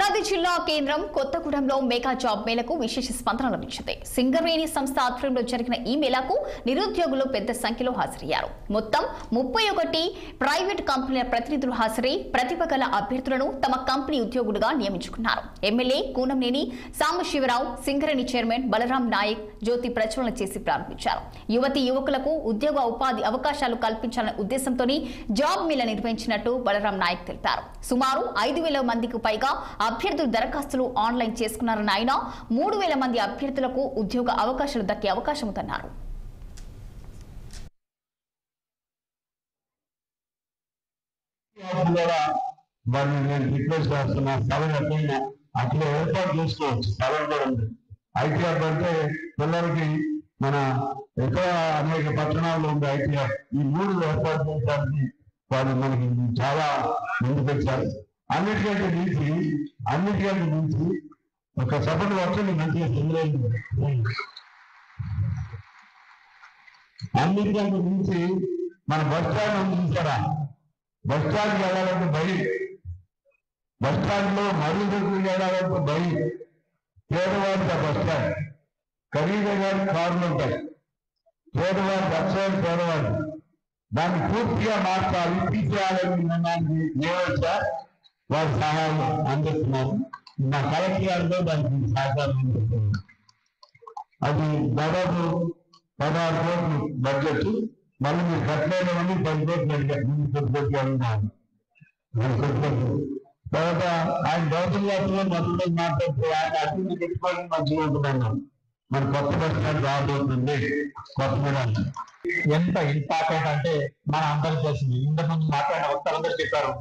భద్రాద్రి జిల్లా కేంద్రం కొత్తగూడెంలో మెగా జాబ్ మేళకు విశేష స్పందన లభించింది. సింగరేణి సంస్థ ఆధ్వర్యంలో జరిగిన ఈ మేళకు నిరుద్యోగులు పెద్ద సంఖ్యలో హాజరయ్యారు. మొత్తం 31 ప్రైవేట్ కంపెనీల ప్రతినిధులు హాజరై ప్రతిభ గల అభ్యర్థులను తమ కంపెనీ ఉద్యోగులుగా నియమించుకున్నారు. ఎమ్మెల్యే కూనంనేని సాంబశివరావు, సింగరేణి చైర్మన్ బలరాం నాయక్ జ్యోతి ప్రజ్వలన చేసి ప్రారంభించారు. యువకులకు ఉద్యోగ ఉపాధి అవకాశాలు కల్పించాలనే ఉద్దేశంతో జాబ్ మేళ నిర్వహించినట్టు బలరాం నాయక్ తెలిపారు. సుమారు 5,000 మందికి పైగా అభ్యర్థులు దరఖాస్తులు ఆన్లైన్ చేసుకున్నారన్న ఆయన 3,000 మంది అభ్యర్థులకు ఉద్యోగ అవకాశాలు దక్కే అవకాశం ఉందన్నారు. అట్లా ఏర్పాటు చేసుకోవచ్చు. స్థలం కూడా ఉంది. ఐటీఆర్ అంటే పిల్లలకి మన ఎక్కడ అనేక పట్టణాల్లో ఉంది ఐటీఆర్. ఈ 3 ఏర్పాటు చేయడానికి వాళ్ళు మనకి చాలా ముందుకు వచ్చారు. అన్నిటికంటే మించి ఒక సపోర్ట్ వర్షం మంచిగా అన్నిటికంటే మించి మన బస్ స్టాండ్ చూసారా? బస్ స్టాండ్కి వెళ్ళాలంటే భయం, బస్ స్టాండ్ లో మరీ దగ్గరికి వెళ్ళాలంటే భయం. పేదవాడికి ఆ బస్ స్టాండ్, ఖరీదైన కార్లు ఉంటాయి. పేదవాడి బస్ స్టాండ్ పేదవాడి దాన్ని పూర్తిగా మార్చాలి, తీసేయాలని నిర్ణయానికి నేవచ్చా వారి సహాయం అందిస్తున్నారు. మా కలెక్టర్ గారితో దానికి సహకారం అందిస్తున్నారు. అది దాదాపు 16 కోట్లు బడ్జెట్. మళ్ళీ మీరు కట్టలేదని 10 కోట్లు అడిగారు. తర్వాత ఆయన గౌతమ్ గారితో మొదలు మాట్లాడుతూ ఆయన అభివృద్ధి పెట్టుకోవడం మంచిగా ఉంటున్నాను. మన కొత్త బస్ స్టాండ్ రాబోతుంది. కొత్త ఎంత ఇంపార్టెంట్ అంటే మన అందరికి తెలిసింది. ఇంతకుముందు మాట్లాడిన వక్తలందరూ చెప్పారు.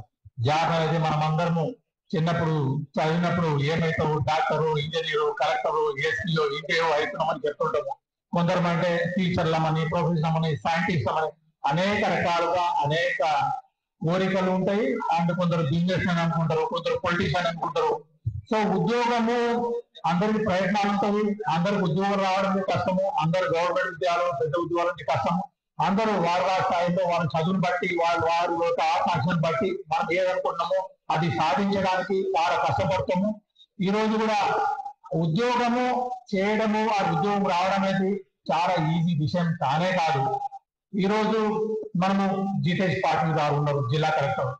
జాబ్ అనేది మనం అందరము చిన్నప్పుడు చదివినప్పుడు ఏమైతావు, డాక్టరు, ఇంజనీరు, కలెక్టరు, ఎస్పీఓ, ఇంకేవో అవుతున్నామని చెప్తుంటాము. కొందరమంటే టీచర్లమని, ప్రొఫెసర్లమని, సైంటిస్ట్లమని అనేక రకాలుగా అనేక కోరికలు ఉంటాయి. అండ్ కొందరు బిజినెస్ అని అనుకుంటారు, కొందరు పొలిటీషియన్ అనుకుంటారు. సో ఉద్యోగము అందరికి ప్రయత్నాలు ఉంటాయి. అందరికి ఉద్యోగం రావడం కష్టము. అందరు గవర్నమెంట్ ఉద్యోగాలు, పెద్ద ఉద్యోగాలు కష్టము. అందరూ వారి స్థాయిలో వాళ్ళ చదువును బట్టి వారి యొక్క ఆకాంక్షను బట్టి మనం ఏదనుకుంటున్నామో అది సాధించడానికి చాలా కష్టపడతాము. ఈ రోజు కూడా ఉద్యోగము చేయడము, ఆ ఉద్యోగం రావడం అనేది చాలా ఈజీ విషయం కానే కాదు. ఈ రోజు మనము జితేష్ పాటిల్ గారు ఉన్నారు, జిల్లా కలెక్టర్.